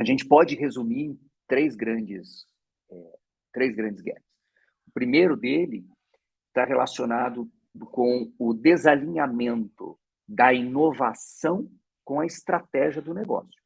gente pode resumir em três grandes gaps. O primeiro dele está relacionado com o desalinhamento da inovação com a estratégia do negócio.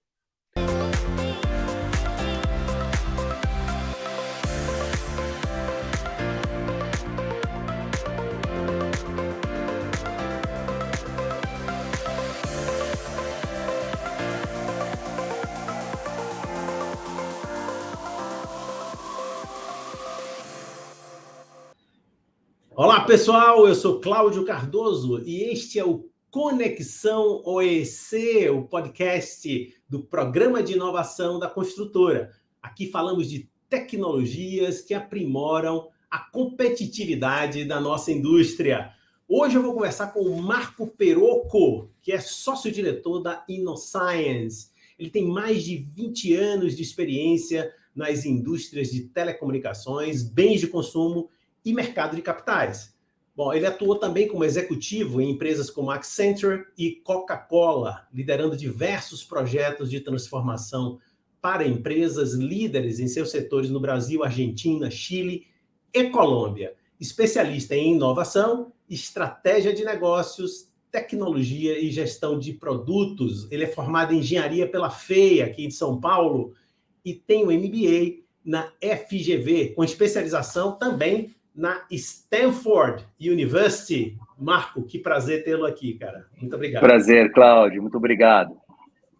Olá, pessoal, eu sou Cláudio Cardoso e este é o Conexão OEC, o podcast do Programa de Inovação da Construtora. Aqui falamos de tecnologias que aprimoram a competitividade da nossa indústria. Hoje eu vou conversar com o Marco Perocco, que é sócio-diretor da InnoScience. Ele tem mais de 20 anos de experiência nas indústrias de telecomunicações, bens de consumo e mercado de capitais. Bom, ele atuou também como executivo em empresas como Accenture e Coca-Cola, liderando diversos projetos de transformação para empresas líderes em seus setores no Brasil, Argentina, Chile e Colômbia. Especialista em inovação, estratégia de negócios, tecnologia e gestão de produtos. Ele é formado em engenharia pela FEA, aqui de São Paulo, e tem um MBA na FGV, com especialização também na Stanford University. Marco, que prazer tê-lo aqui, cara. Muito obrigado. Prazer, Cláudio. Muito obrigado.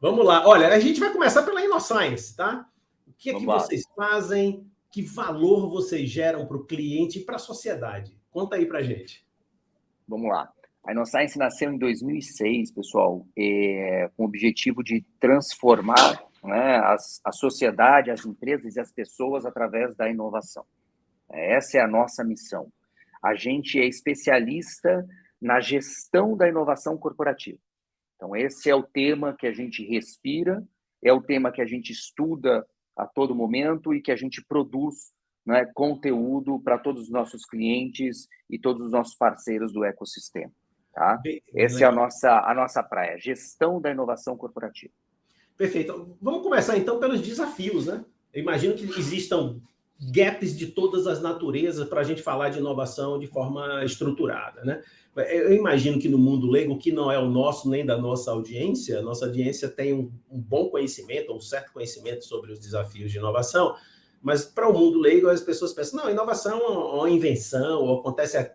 Vamos lá. Olha, a gente vai começar pela InnoScience, tá? O que é que vocês fazem? Que valor vocês geram para o cliente e para a sociedade? Conta aí para gente. Vamos lá. A InnoScience nasceu em 2006, pessoal, com o objetivo de transformar, né, a sociedade, as empresas e as pessoas através da inovação. Essa é a nossa missão. A gente é especialista na gestão da inovação corporativa. Então, esse é o tema que a gente respira, é o tema que a gente estuda a todo momento e que a gente produz, né, conteúdo para todos os nossos clientes e todos os nossos parceiros do ecossistema. Tá? Essa é a nossa praia, gestão da inovação corporativa. Perfeito. Vamos começar, então, pelos desafios, né? Eu imagino que existam gaps de todas as naturezas para a gente falar de inovação de forma estruturada, né? Eu imagino que no mundo leigo, que não é o nosso nem da nossa audiência, a nossa audiência tem um bom conhecimento, um certo conhecimento sobre os desafios de inovação, mas para o mundo leigo as pessoas pensam, não, inovação é uma invenção, ou acontece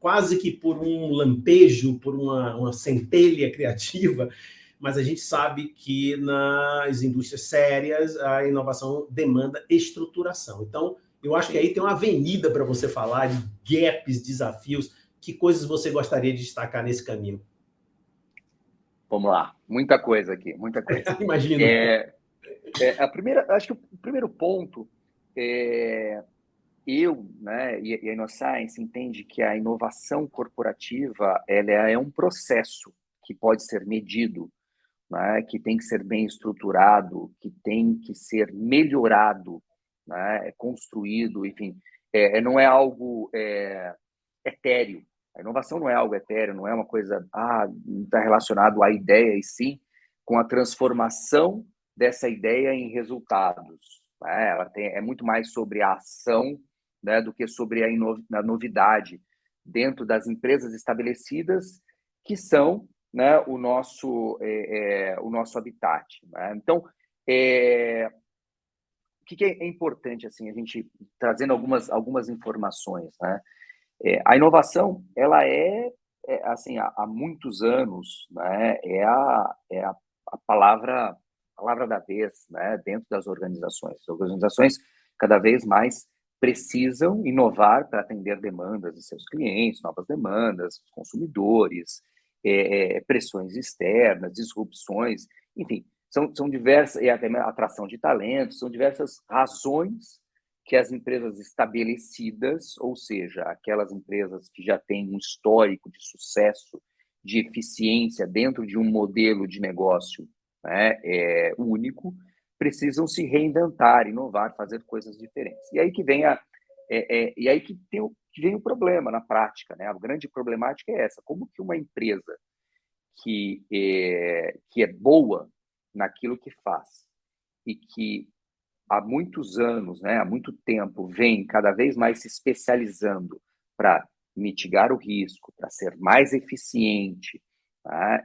quase que por um lampejo, por uma centelha criativa, mas a gente sabe que nas indústrias sérias a inovação demanda estruturação. Então, eu acho que aí tem uma avenida para você falar de gaps, desafios. Que coisas você gostaria de destacar nesse caminho? Vamos lá. Muita coisa aqui, muita coisa. Imagino. Acho que o primeiro ponto né, e a InnoScience entende que a inovação corporativa ela é um processo que pode ser medido, né, que tem que ser bem estruturado, que tem que ser melhorado, né, construído, enfim, não é algo etéreo. A inovação não é algo etéreo, não é uma coisa está relacionado à ideia, e sim com a transformação dessa ideia em resultados. Né? É muito mais sobre a ação, né, do que sobre a novidade dentro das empresas estabelecidas, que são, né, o nosso habitat. Né? Então, o que é importante, assim, a gente trazendo algumas informações, né? A inovação, ela assim, há muitos anos, né, a palavra da vez, né, dentro das organizações. As organizações cada vez mais precisam inovar para atender demandas de seus clientes, novas demandas, consumidores, pressões externas, disrupções, enfim, são diversas, e até a atração de talentos, são diversas razões que as empresas estabelecidas, ou seja, aquelas empresas que já têm um histórico de sucesso, de eficiência dentro de um modelo de negócio, né, único, precisam se reinventar, inovar, fazer coisas diferentes. E aí que vem que vem o problema na prática, né? A grande problemática é essa: como que uma empresa que é boa naquilo que faz e que há muitos anos, né, há muito tempo, vem cada vez mais se especializando para mitigar o risco, para ser mais eficiente, tá?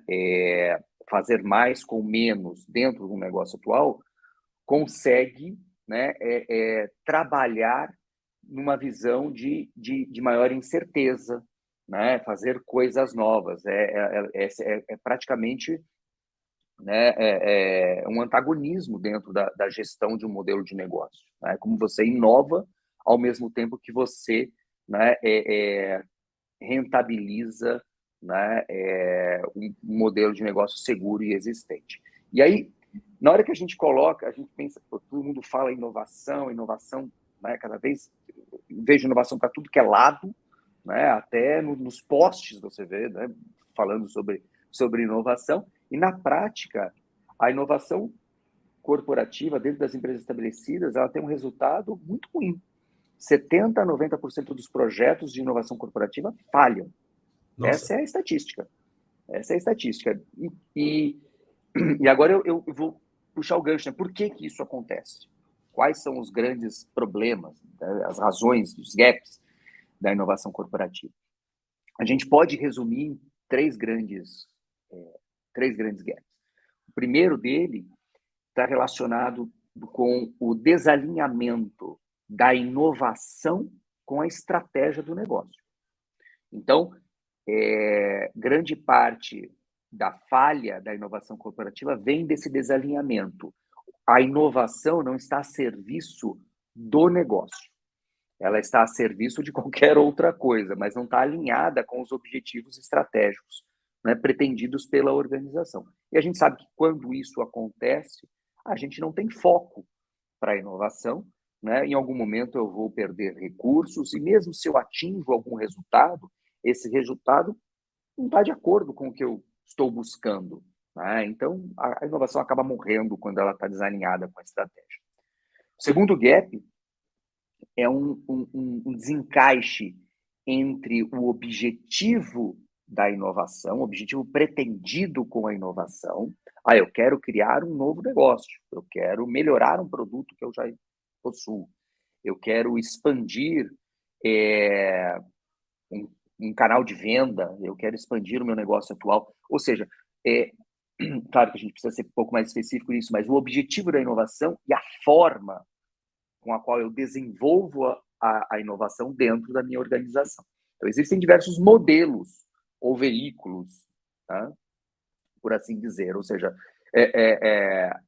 Fazer mais com menos dentro do negócio atual, consegue, né, trabalhar numa visão de maior incerteza, né, fazer coisas novas. É praticamente, né, um antagonismo dentro da gestão de um modelo de negócio. Né? Como você inova ao mesmo tempo que você, né, rentabiliza, né, um modelo de negócio seguro e existente. E aí, na hora que a gente coloca, a gente pensa, pô, todo mundo fala inovação, né, cada vez vejo inovação para tudo que é lado, né, até nos posts você vê, né, falando sobre inovação, e na prática, a inovação corporativa dentro das empresas estabelecidas, ela tem um resultado muito ruim. 70% a 90% dos projetos de inovação corporativa falham. Nossa. Essa é a estatística. Essa é a estatística. E agora eu vou puxar o gancho, né? Por que isso acontece? Quais são os grandes problemas, né? As razões, os gaps da inovação corporativa? A gente pode resumir em três grandes gaps. O primeiro dele está relacionado com o desalinhamento da inovação com a estratégia do negócio. Então, grande parte da falha da inovação corporativa vem desse desalinhamento. A inovação não está a serviço do negócio. Ela está a serviço de qualquer outra coisa, mas não está alinhada com os objetivos estratégicos, né, pretendidos pela organização. E a gente sabe que quando isso acontece, a gente não tem foco para a inovação, né? Em algum momento eu vou perder recursos, e mesmo se eu atinjo algum resultado, esse resultado não está de acordo com o que eu estou buscando. Né? Então, a inovação acaba morrendo quando ela está desalinhada com a estratégia. O segundo gap é um desencaixe entre o objetivo da inovação, o objetivo pretendido com a inovação. Eu quero criar um novo negócio, eu quero melhorar um produto que eu já possuo, eu quero expandir um canal de venda, eu quero expandir o meu negócio atual. Ou seja, claro que a gente precisa ser um pouco mais específico nisso, mas o objetivo da inovação e a forma com a qual eu desenvolvo a inovação dentro da minha organização. Então, existem diversos modelos ou veículos, tá? Por assim dizer, ou seja,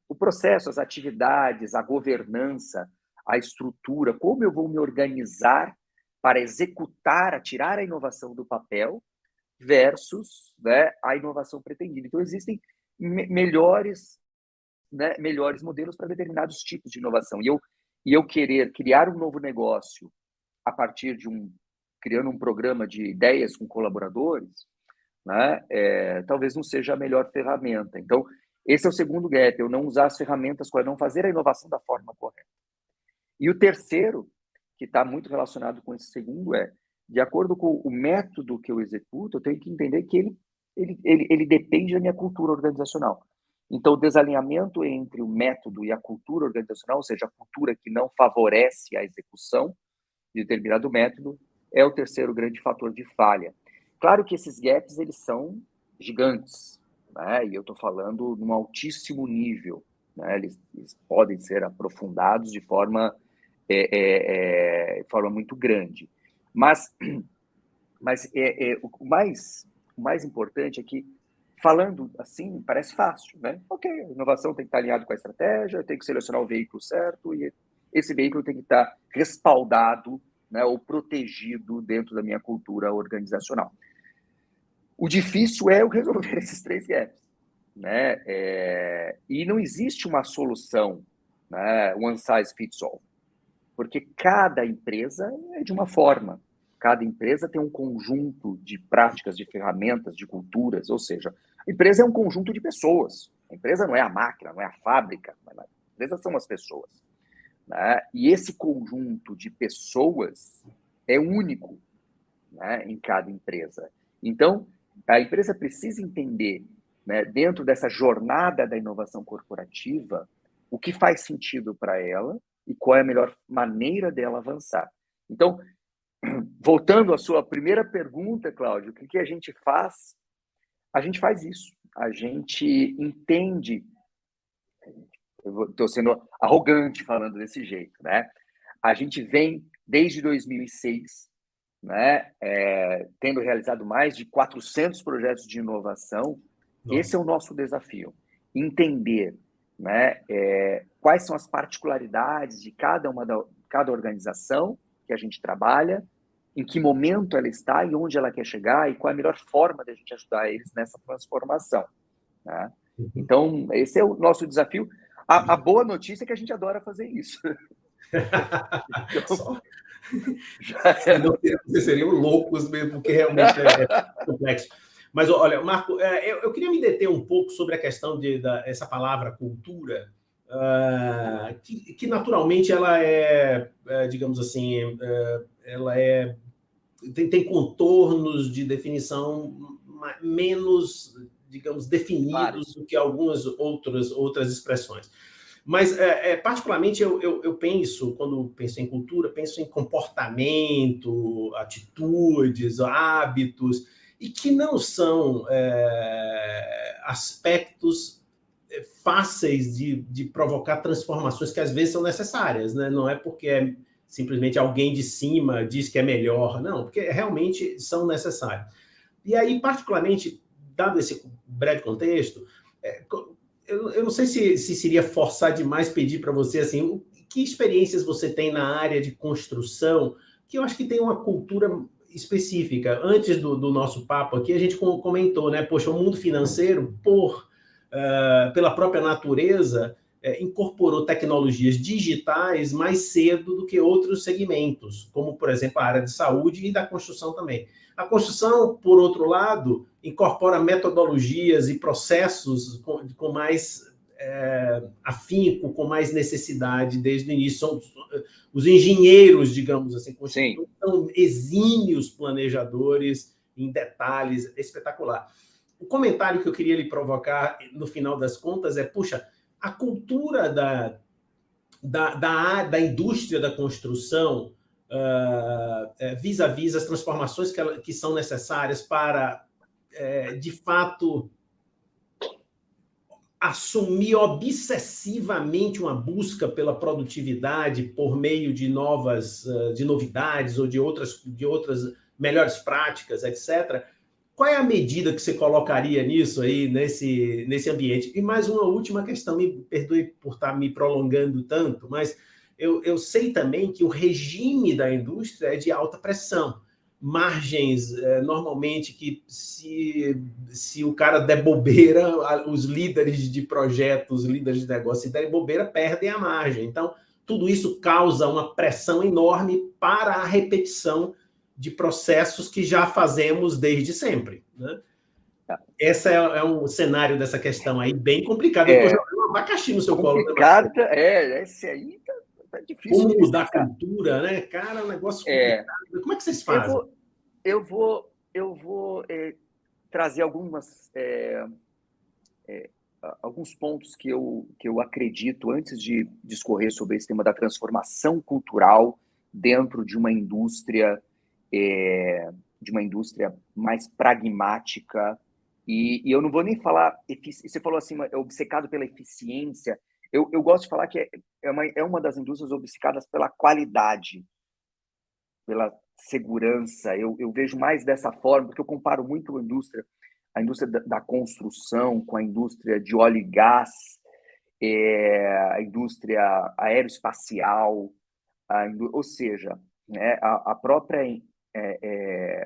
o processo, as atividades, a governança, a estrutura, como eu vou me organizar para executar, tirar a inovação do papel versus, né, a inovação pretendida. Então, existem melhores modelos para determinados tipos de inovação. E eu querer criar um novo negócio a partir de criando um programa de ideias com colaboradores, né, talvez não seja a melhor ferramenta. Então, esse é o segundo gap, eu não usar as ferramentas, não fazer a inovação da forma correta. E o terceiro, que está muito relacionado com esse segundo, de acordo com o método que eu executo, eu tenho que entender que ele depende da minha cultura organizacional. Então, o desalinhamento entre o método e a cultura organizacional, ou seja, a cultura que não favorece a execução de determinado método, é o terceiro grande fator de falha. Claro que esses gaps, eles são gigantes, né? E eu estou falando num altíssimo nível, né? Eles podem ser aprofundados de forma muito grande. Mas o mais importante é que, falando assim, parece fácil, né? Ok, a inovação tem que estar alinhada com a estratégia, eu tenho que selecionar o veículo certo, e esse veículo tem que estar respaldado, né, ou protegido dentro da minha cultura organizacional. O difícil é eu resolver esses três gaps, né? E não existe uma solução, né, one size fits all, porque cada empresa é de uma forma. Cada empresa tem um conjunto de práticas, de ferramentas, de culturas, ou seja, a empresa é um conjunto de pessoas. A empresa não é a máquina, não é a fábrica, a empresa são as pessoas. Né? E esse conjunto de pessoas é único, né, em cada empresa. Então, a empresa precisa entender, né, dentro dessa jornada da inovação corporativa, o que faz sentido para ela e qual é a melhor maneira dela avançar. Então, voltando à sua primeira pergunta, Cláudio, o que a gente faz? A gente faz isso. A gente entende. Eu estou sendo arrogante falando desse jeito, né? A gente vem desde 2006, né, tendo realizado mais de 400 projetos de inovação. Nossa. Esse é o nosso desafio, entender, né, quais são as particularidades de cada organização que a gente trabalha, em que momento ela está e onde ela quer chegar e qual é a melhor forma de a gente ajudar eles nessa transformação, né? Então, esse é o nosso desafio. A boa notícia é que a gente adora fazer isso. Então, vocês seriam loucos mesmo, porque realmente é complexo. Mas, olha, Marco, eu queria me deter um pouco sobre a questão essa palavra cultura, que naturalmente ela digamos assim, ela tem contornos de definição menos, digamos, definidos do que algumas outras expressões. Mas, particularmente, eu penso, quando penso em cultura, penso em comportamento, atitudes, hábitos, e que não são aspectos fáceis de provocar transformações que às vezes são necessárias, né? Não é porque simplesmente alguém de cima diz que é melhor, não, porque realmente são necessários. E aí, particularmente, dado esse breve contexto, eu não sei se seria forçar demais pedir para você, assim, que experiências você tem na área de construção, que eu acho que tem uma cultura específica. Antes do nosso papo aqui, a gente comentou, né? Poxa, o mundo financeiro, pela própria natureza, incorporou tecnologias digitais mais cedo do que outros segmentos, como, por exemplo, a área de saúde e da construção também. A construção, por outro lado, incorpora metodologias e processos com mais afinco, com mais necessidade desde o início. São os engenheiros, digamos assim, são exímios planejadores em detalhes, espetacular. O comentário que eu queria lhe provocar, no final das contas, puxa, a cultura da indústria da construção, vis-à-vis as transformações que são necessárias para, de fato, assumir obsessivamente uma busca pela produtividade por meio de novidades ou de outras melhores práticas, etc. Qual é a medida que você colocaria nisso aí, nesse ambiente? E mais uma última questão, me perdoe por estar me prolongando tanto, mas eu sei também que o regime da indústria é de alta pressão. Margens, normalmente, que se o cara der bobeira, os líderes de projetos, os líderes de negócio, se derem bobeira, perdem a margem. Então, tudo isso causa uma pressão enorme para a repetição de processos que já fazemos desde sempre, né? Esse é um cenário dessa questão aí bem complicado. Eu estou jogando um abacaxi no seu colo. Complicado, esse aí tá difícil. Como mudar a cultura, né? Cara, é um negócio complicado. Como é que vocês fazem? Eu vou trazer alguns pontos que eu acredito antes de discorrer sobre esse tema da transformação cultural dentro de uma indústria mais pragmática. E eu não vou nem falar, você falou assim, obcecado pela eficiência. Eu gosto de falar que é uma das indústrias obcecadas pela qualidade, pela segurança. Eu vejo mais dessa forma, porque eu comparo muito a indústria da construção com a indústria de óleo e gás, a indústria aeroespacial, ou seja, né,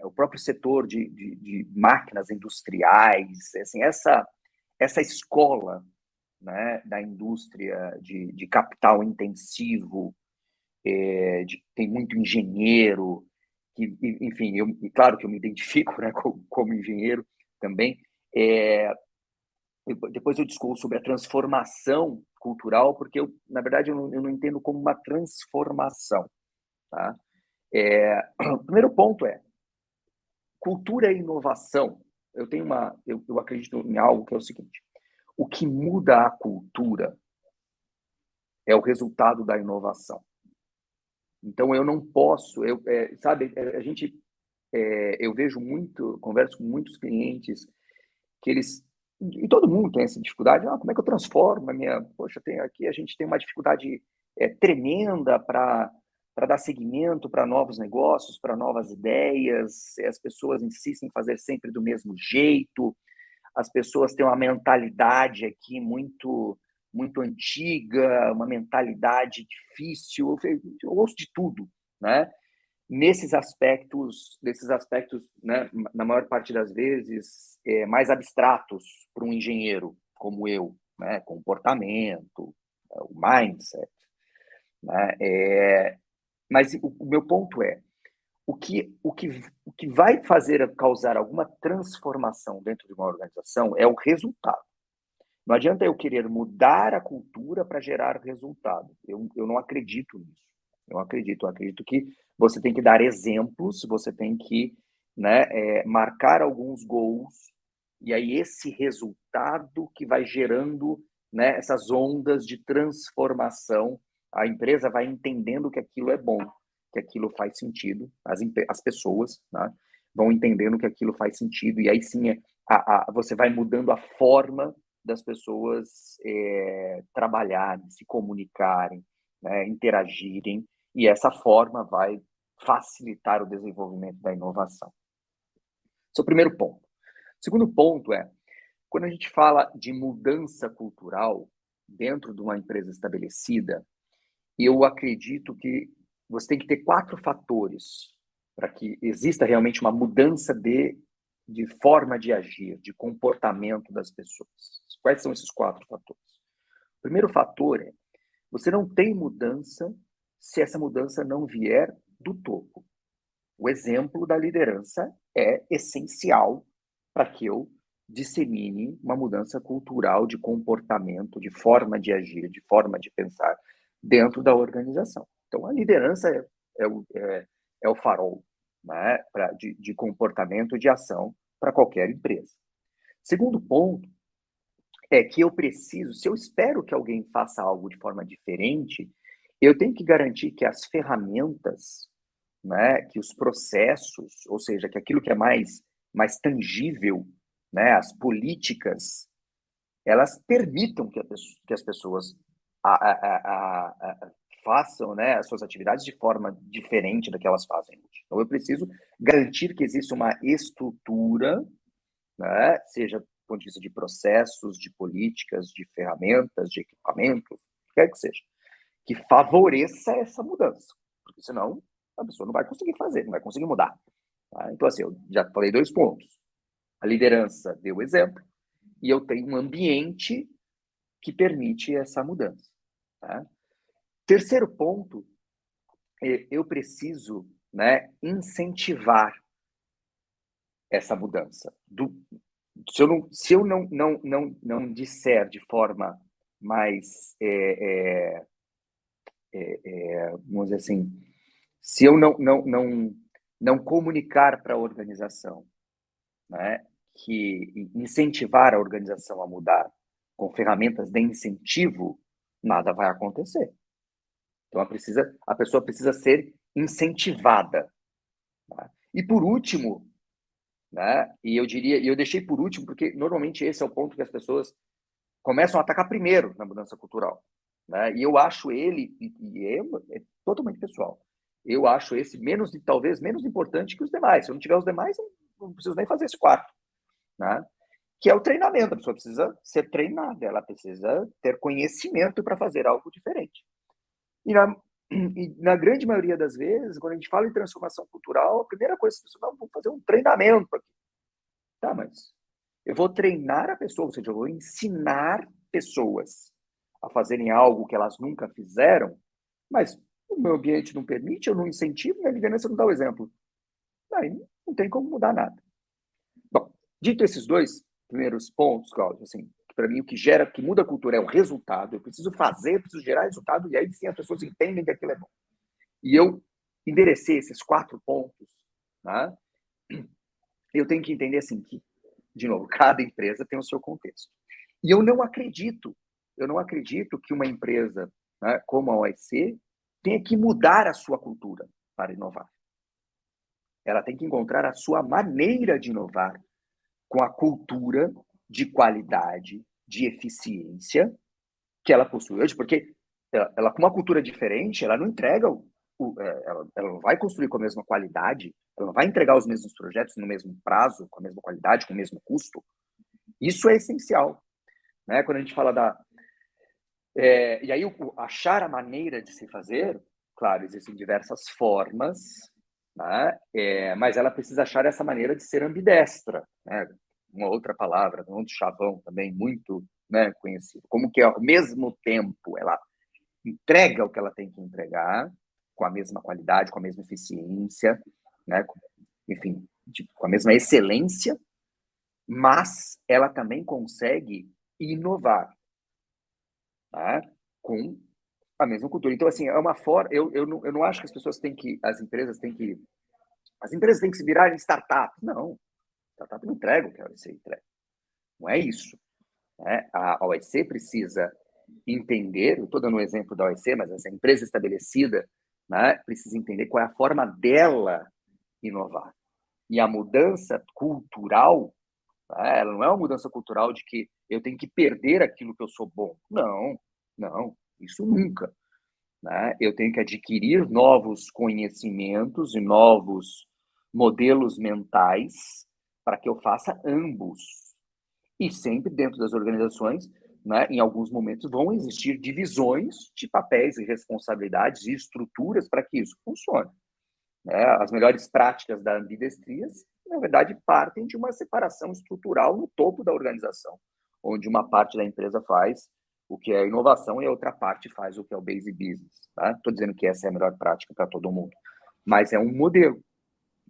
o próprio setor de máquinas industriais, assim, essa escola, né, da indústria de capital intensivo, tem muito engenheiro, enfim, claro que eu me identifico, né, como engenheiro também. Depois eu discorro sobre a transformação cultural, porque na verdade, eu não entendo como uma transformação, tá? O primeiro ponto cultura e inovação. Eu acredito em algo que é o seguinte: o que muda a cultura é o resultado da inovação. Então, eu não posso, sabe, eu vejo muito, converso com muitos clientes que eles, e todo mundo tem essa dificuldade, como é que eu transformo a minha, poxa, aqui a gente tem uma dificuldade tremenda para dar seguimento para novos negócios, para novas ideias, as pessoas insistem em fazer sempre do mesmo jeito, as pessoas têm uma mentalidade aqui muito antiga, uma mentalidade difícil, eu ouço de tudo, né? Nesses aspectos, né, na maior parte das vezes, mais abstratos para um engenheiro como eu, né? Comportamento, o mindset, né? Mas o meu ponto é, o que vai causar alguma transformação dentro de uma organização é o resultado. Não adianta eu querer mudar a cultura para gerar resultado. Eu não acredito nisso. Eu acredito que você tem que dar exemplos, você tem que, né, marcar alguns gols, e aí esse resultado que vai gerando, né, essas ondas de transformação, a empresa vai entendendo que aquilo é bom, que aquilo faz sentido, as pessoas, né, vão entendendo que aquilo faz sentido, e aí sim você vai mudando a forma das pessoas trabalharem, se comunicarem, né, interagirem, e essa forma vai facilitar o desenvolvimento da inovação. Esse é o primeiro ponto. O segundo ponto é, quando a gente fala de mudança cultural dentro de uma empresa estabelecida, eu acredito que você tem que ter 4 fatores para que exista realmente uma mudança de forma de agir, de comportamento das pessoas. Quais são esses 4 fatores? O primeiro fator é, você não tem mudança se essa mudança não vier do topo. O exemplo da liderança é essencial para que eu dissemine uma mudança cultural de comportamento, de forma de agir, de forma de pensar dentro da organização. Então, a liderança é o farol, né, de comportamento, de ação para qualquer empresa. Segundo ponto é que eu preciso, se eu espero que alguém faça algo de forma diferente, eu tenho que garantir que as ferramentas, né, que os processos, ou seja, que aquilo que é mais tangível, né, as políticas, elas permitam que as pessoas façam, né, as suas atividades de forma diferente da que elas fazem hoje. Então, eu preciso garantir que existe uma estrutura, né, seja do ponto de vista de processos, de políticas, de ferramentas, de equipamentos, o que quer que seja, que favoreça essa mudança, porque senão a pessoa não vai conseguir fazer, não vai conseguir mudar. Tá? Então, assim, eu já falei 2 pontos. A liderança deu exemplo e eu tenho um ambiente que permite essa mudança. Tá? Terceiro ponto, eu preciso, né, incentivar essa mudança. Se eu não disser de forma mais, vamos dizer assim, se eu não comunicar para a organização, né, que incentivar a organização a mudar com ferramentas de incentivo, nada vai acontecer. Então, a pessoa precisa ser incentivada. Tá? E por último, né, e eu deixei por último, porque normalmente esse é o ponto que as pessoas começam a atacar primeiro na mudança cultural. Né? E eu acho ele, é totalmente pessoal, eu acho esse talvez menos importante que os demais. Se eu não tiver os demais, eu não preciso nem fazer esse quarto. Né? Que é o treinamento. A pessoa precisa ser treinada, ela precisa ter conhecimento para fazer algo diferente. E na grande maioria das vezes, quando a gente fala em transformação cultural, a primeira coisa que as pessoas vão fazer um treinamento aqui. Tá, mas eu vou treinar a pessoa, ou seja, eu vou ensinar pessoas a fazerem algo que elas nunca fizeram, mas o meu ambiente não permite, eu não incentivo, minha liderança não dá o exemplo. Aí não tem como mudar nada. Bom, dito esses 2 primeiros pontos, Cláudio, assim, para mim o que muda a cultura é o resultado. Eu preciso gerar resultado, e aí sim as pessoas entendem que aquilo é bom. E eu enderecei esses 4 pontos, né? Eu tenho que entender assim que, de novo, cada empresa tem o seu contexto. E eu não acredito que uma empresa né, como a OIC, tem que mudar a sua cultura para inovar. Ela tem que encontrar a sua maneira de inovar com a cultura de qualidade, de eficiência que ela possui hoje, porque ela com uma cultura diferente, ela não entrega ela não vai construir com a mesma qualidade, ela não vai entregar os mesmos projetos no mesmo prazo, com a mesma qualidade, com o mesmo custo. Isso é essencial, né? Quando a gente fala e aí achar a maneira de se fazer, claro, existem diversas formas, né? Mas ela precisa achar essa maneira de ser ambidestra, né? Uma outra palavra, um outro chavão também muito, né, conhecido, como que ao mesmo tempo ela entrega o que ela tem que entregar com a mesma qualidade, com a mesma eficiência, né? Enfim, com a mesma excelência, mas ela também consegue inovar, tá? Com a mesma cultura. Então, assim, é uma forma. Eu não acho que as empresas têm que se virar em startup. Não, startup não entrega o que a OIC entrega. Não é isso, né? A OIC precisa entender, eu estou dando um exemplo da OIC, mas essa empresa estabelecida, né, precisa entender qual é a forma dela inovar. E a mudança cultural, né, ela não é uma mudança cultural de que eu tenho que perder aquilo que eu sou bom. Não, não, isso nunca. Né? Eu tenho que adquirir novos conhecimentos e novos modelos mentais para que eu faça ambos. E sempre dentro das organizações, né, em alguns momentos, vão existir divisões de papéis e responsabilidades e estruturas para que isso funcione. Né? As melhores práticas da ambidestrias, na verdade, partem de uma separação estrutural no topo da organização, onde uma parte da empresa faz o que é inovação e a outra parte faz o que é o base business. Tá? Estou dizendo que essa é a melhor prática para todo mundo, mas é um modelo.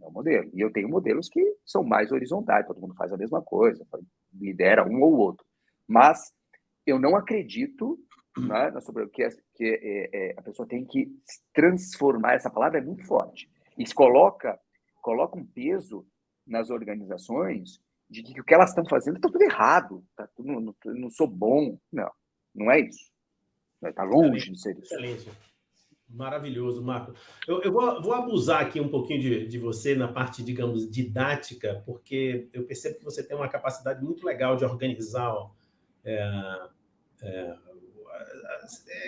É um modelo. E eu tenho modelos que são mais horizontais, todo mundo faz a mesma coisa, lidera um ou outro. Mas eu não acredito, né, sobre que a pessoa tem que transformar, essa palavra é muito forte, e se coloca um peso nas organizações de que o que elas estão fazendo está tudo errado, não sou bom. Não, não é isso. Está longe de ser isso. Excelente. Maravilhoso, Marco. Eu vou abusar aqui um pouquinho de você na parte, digamos, didática, porque eu percebo que você tem uma capacidade muito legal de organizar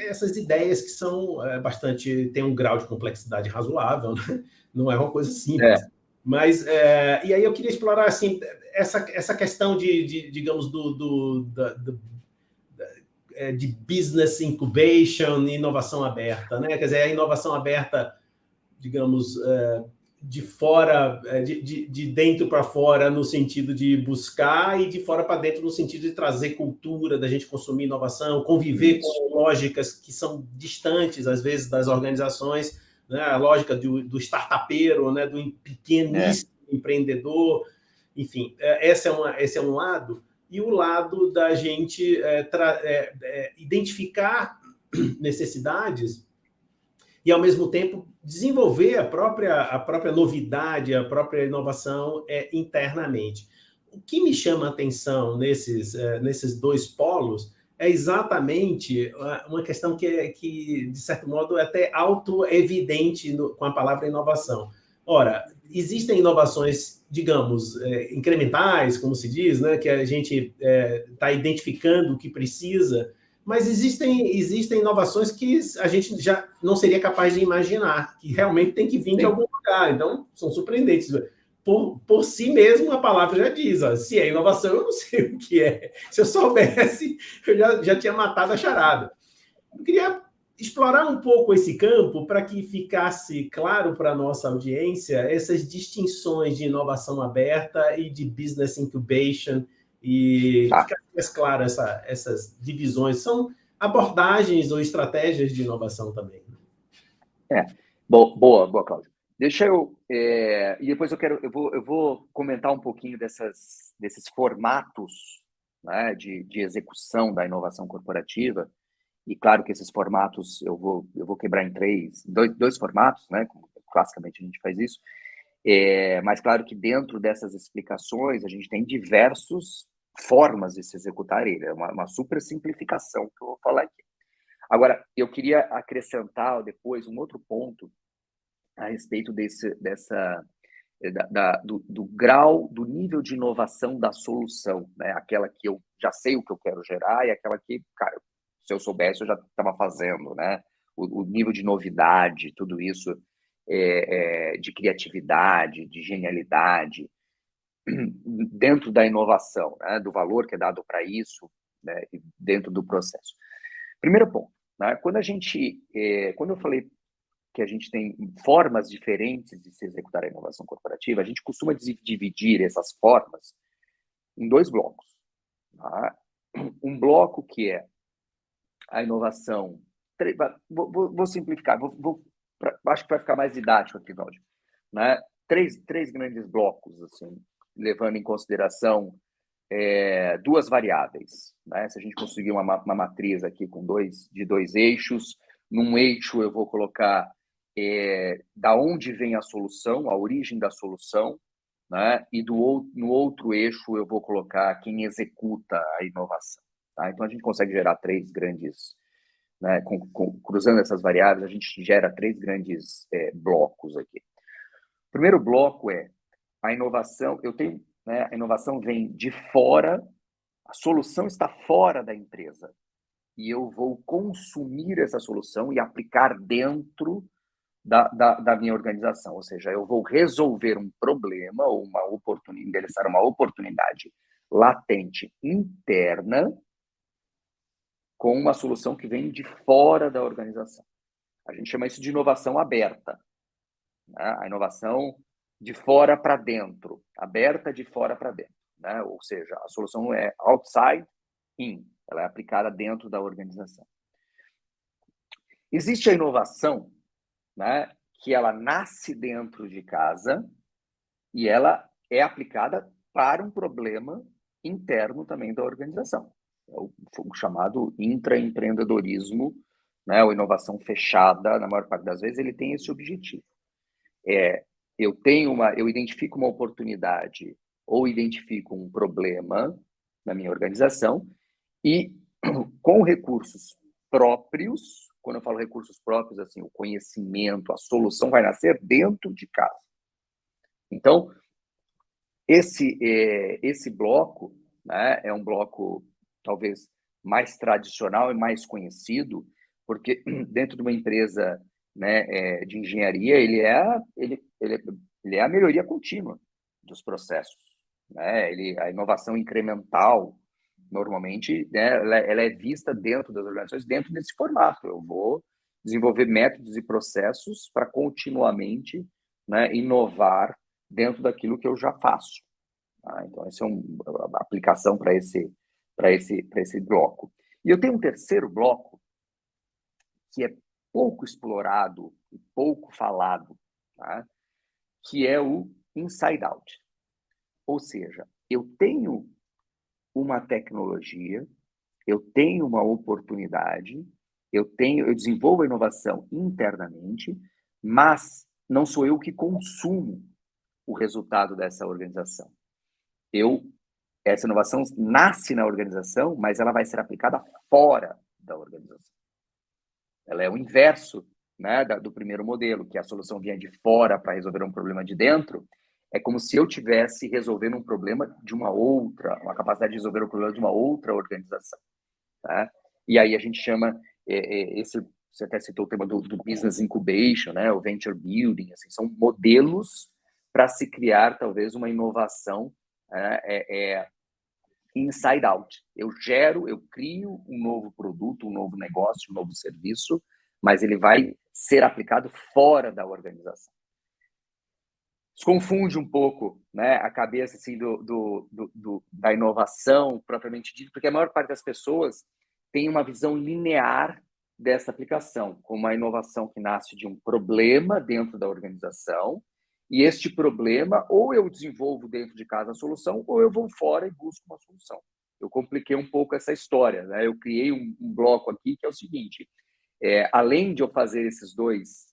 essas ideias que são tem um grau de complexidade razoável, né? Não é uma coisa simples. Mas, e aí eu queria explorar, assim, essa questão digamos, de business incubation e inovação aberta, né? Quer dizer, a inovação aberta, digamos, de fora, de dentro para fora, no sentido de buscar, e de fora para dentro, no sentido de trazer cultura, da gente consumir inovação, conviver com lógicas que são distantes, às vezes, das organizações, né? A lógica do startupeiro, né? Do pequeníssimo empreendedor, enfim, esse é um lado. E o lado da gente identificar necessidades e, ao mesmo tempo, desenvolver a própria novidade, a própria inovação internamente. O que me chama a atenção nesses dois polos é exatamente uma questão que, de certo modo, é até auto-evidente com a palavra inovação. Ora, existem inovações, digamos, incrementais, como se diz, né, que a gente está identificando o que precisa, mas existem inovações que a gente já não seria capaz de imaginar, que realmente tem que vir de algum lugar. Então, são surpreendentes. Por si mesmo, a palavra já diz, ó, se é inovação, eu não sei o que é. Se eu soubesse, eu já tinha matado a charada. Eu queria explorar um pouco esse campo para que ficasse claro para a nossa audiência essas distinções de inovação aberta e de business incubation, e ficar mais claro essas divisões. São abordagens ou estratégias de inovação também. Boa, Cláudio. Deixa eu... e depois eu vou comentar um pouquinho desses formatos, né, de execução da inovação corporativa. E claro que esses formatos eu vou quebrar em dois formatos, né? Como classicamente a gente faz isso. Mas claro que dentro dessas explicações a gente tem diversas formas de se executar ele. É uma super simplificação que eu vou falar aqui. Agora, eu queria acrescentar depois um outro ponto a respeito do grau, do nível de inovação da solução, né? Aquela que eu já sei o que eu quero gerar e aquela que, cara, se eu soubesse, eu já estava fazendo, né? O nível de novidade, tudo isso, de criatividade, de genialidade, dentro da inovação, né? Do valor que é dado para isso, né? Dentro do processo. Primeiro ponto, né? Quando eu falei que a gente tem formas diferentes de se executar a inovação corporativa, a gente costuma dividir essas formas em 2 blocos. Tá? Um bloco que é a inovação. Vou simplificar, acho que vai ficar mais didático aqui, Cláudio. Né? Três grandes blocos, assim, levando em consideração 2 variáveis. Né? Se a gente conseguir uma matriz aqui com de 2 eixos, num eixo eu vou colocar da onde vem a solução, a origem da solução, né? E no outro eixo eu vou colocar quem executa a inovação. Tá? Então a gente consegue gerar 3 grandes, né? Cruzando essas variáveis, a gente gera 3 grandes blocos aqui. O primeiro bloco é a inovação. A inovação vem de fora, a solução está fora da empresa e eu vou consumir essa solução e aplicar dentro da minha organização. Ou seja, eu vou resolver um problema ou endereçar uma oportunidade latente interna com uma solução que vem de fora da organização. A gente chama isso de inovação aberta. Né? A inovação de fora para dentro, aberta de fora para dentro. Né? Ou seja, a solução é outside in, ela é aplicada dentro da organização. Existe a inovação, né, que ela nasce dentro de casa e ela é aplicada para um problema interno também da organização. É o chamado intraempreendedorismo, né, ou inovação fechada, na maior parte das vezes, ele tem esse objetivo. Eu identifico uma oportunidade ou identifico um problema na minha organização e, com recursos próprios, quando eu falo recursos próprios, assim, o conhecimento, a solução vai nascer dentro de casa. Então, esse bloco, né, é um bloco talvez mais tradicional e mais conhecido, porque dentro de uma empresa, né, de engenharia, ele é a melhoria contínua dos processos. Né? A inovação incremental, normalmente, né, ela é vista dentro das organizações, dentro desse formato. Eu vou desenvolver métodos e processos para continuamente, né, inovar dentro daquilo que eu já faço. Tá? Então, essa é uma aplicação para esse bloco. E eu tenho um terceiro bloco que é pouco explorado e pouco falado, tá? Que é o inside out. Ou seja, eu tenho uma tecnologia, eu tenho uma oportunidade, eu desenvolvo a inovação internamente, mas não sou eu que consumo o resultado dessa organização. Essa inovação nasce na organização, mas ela vai ser aplicada fora da organização. Ela é o inverso, né, do primeiro modelo, que a solução vinha de fora para resolver um problema de dentro. É como se eu tivesse resolvendo um problema de uma capacidade de resolver o problema de uma outra organização. Tá? E aí a gente chama, você até citou o tema do business incubation, né, o venture building, assim, são modelos para se criar talvez uma inovação inside out. Eu crio um novo produto, um novo negócio, um novo serviço, mas ele vai ser aplicado fora da organização. Isso confunde um pouco, né, a cabeça assim, da inovação propriamente dita, porque a maior parte das pessoas tem uma visão linear dessa aplicação, como uma inovação que nasce de um problema dentro da organização, e este problema, ou eu desenvolvo dentro de casa a solução, ou eu vou fora e busco uma solução. Eu compliquei um pouco essa história, né? Eu criei um bloco aqui que é o seguinte, além de eu fazer esses dois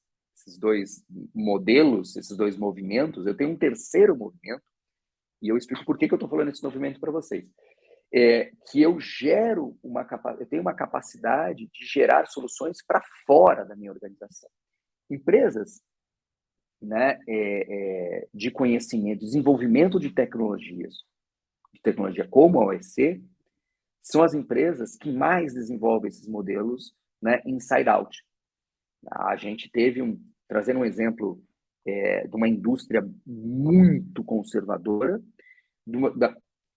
modelos, esses dois movimentos, eu tenho um terceiro movimento, e eu explico por que eu estou falando esse movimento para vocês. que eu tenho uma capacidade de gerar soluções para fora da minha organização. Empresas, né, de conhecimento, desenvolvimento de tecnologia como a OEC, são as empresas que mais desenvolvem esses modelos, né, inside out. A gente trazendo um exemplo de uma indústria muito conservadora,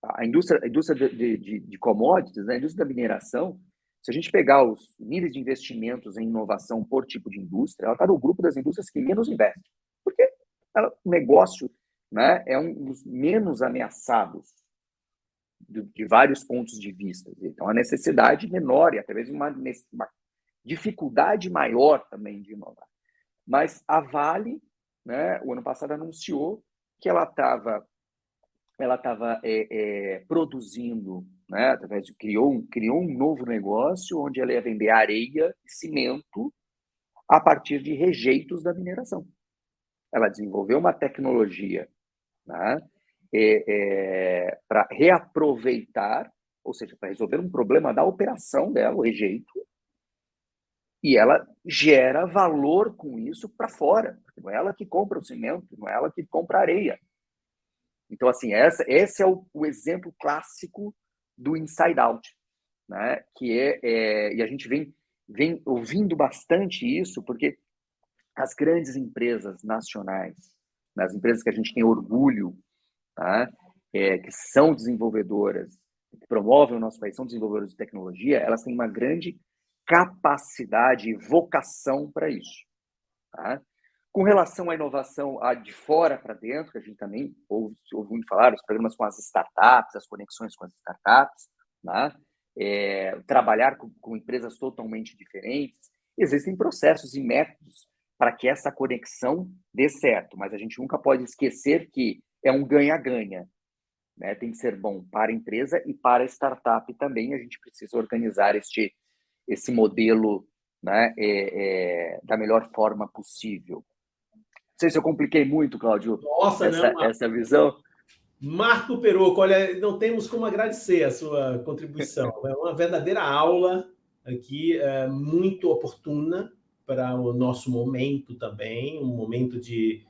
a indústria de commodities, né, a indústria da mineração. Se a gente pegar os níveis de investimentos em inovação por tipo de indústria, ela está no grupo das indústrias que menos investem, porque o negócio, né, é um dos menos ameaçados de vários pontos de vista. Então, a necessidade menor e até mesmo uma dificuldade maior também de inovar. Mas a Vale, né, o ano passado anunciou que ela estava produzindo, né, criou um novo negócio onde ela ia vender areia e cimento a partir de rejeitos da mineração. Ela desenvolveu uma tecnologia, né, para reaproveitar, ou seja, para resolver um problema da operação dela, o rejeito, e ela gera valor com isso para fora, porque não é ela que compra o cimento, não é ela que compra a areia. Então, assim, esse é o exemplo clássico do inside out, né? E a gente vem ouvindo bastante isso, porque as grandes empresas nacionais, as empresas que a gente tem orgulho, tá? Que são desenvolvedoras, que promovem o nosso país, são desenvolvedoras de tecnologia, elas têm uma grande capacidade e vocação para isso. Tá? Com relação à inovação de fora para dentro, que a gente também ouve muito falar, os programas com as startups, as conexões com as startups, né? Trabalhar com empresas totalmente diferentes, existem processos e métodos para que essa conexão dê certo, mas a gente nunca pode esquecer que é um ganha-ganha, né? Tem que ser bom para a empresa e para a startup também. A gente precisa organizar esse modelo, né, da melhor forma possível. Não sei se eu compliquei muito, Cláudio, Nossa, essa visão. Marco Perocco, olha, não temos como agradecer a sua contribuição. É uma verdadeira aula aqui, muito oportuna para o nosso momento também, um momento de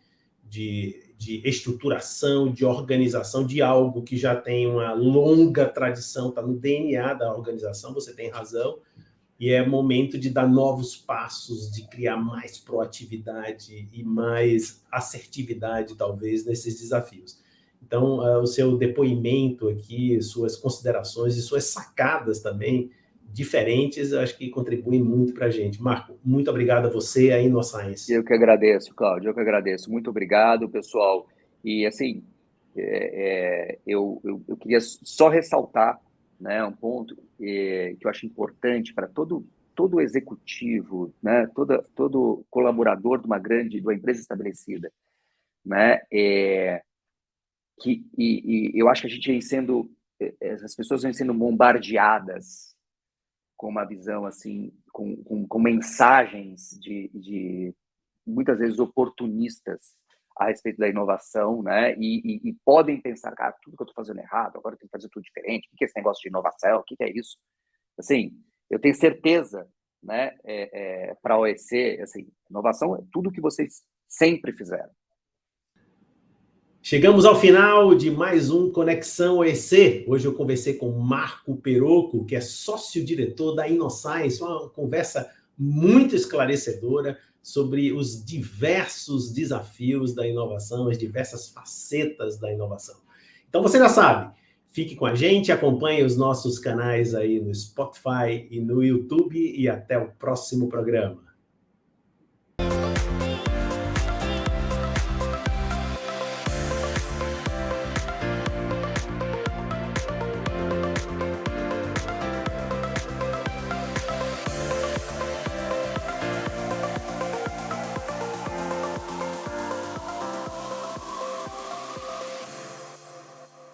estruturação, de organização de algo que já tem uma longa tradição, está no DNA da organização, você tem razão, e é momento de dar novos passos, de criar mais proatividade e mais assertividade, talvez, nesses desafios. Então, o seu depoimento aqui, suas considerações e suas sacadas também diferentes, acho que contribuem muito para a gente. Marco, muito obrigado a você e a InnoScience. Eu que agradeço, Cláudio, eu que agradeço. Muito obrigado, pessoal. E, assim, eu queria só ressaltar, né, um ponto que eu acho importante para todo executivo, né, todo colaborador de uma empresa estabelecida, né, eu acho que a gente vem sendo, as pessoas vêm sendo bombardeadas com uma visão assim, com mensagens de muitas vezes oportunistas a respeito da inovação, né? E podem pensar, cara, tudo que eu estou fazendo errado, agora eu tenho que fazer tudo diferente. O que é esse negócio de inovação? O que é isso? Assim, eu tenho certeza, né? Para a OEC, assim, inovação é tudo que vocês sempre fizeram. Chegamos ao final de mais um Conexão OEC. Hoje eu conversei com Marco Perocco, que é sócio-diretor da InnoScience, uma conversa muito esclarecedora sobre os diversos desafios da inovação, as diversas facetas da inovação. Então você já sabe, fique com a gente, acompanhe os nossos canais aí no Spotify e no YouTube e até o próximo programa.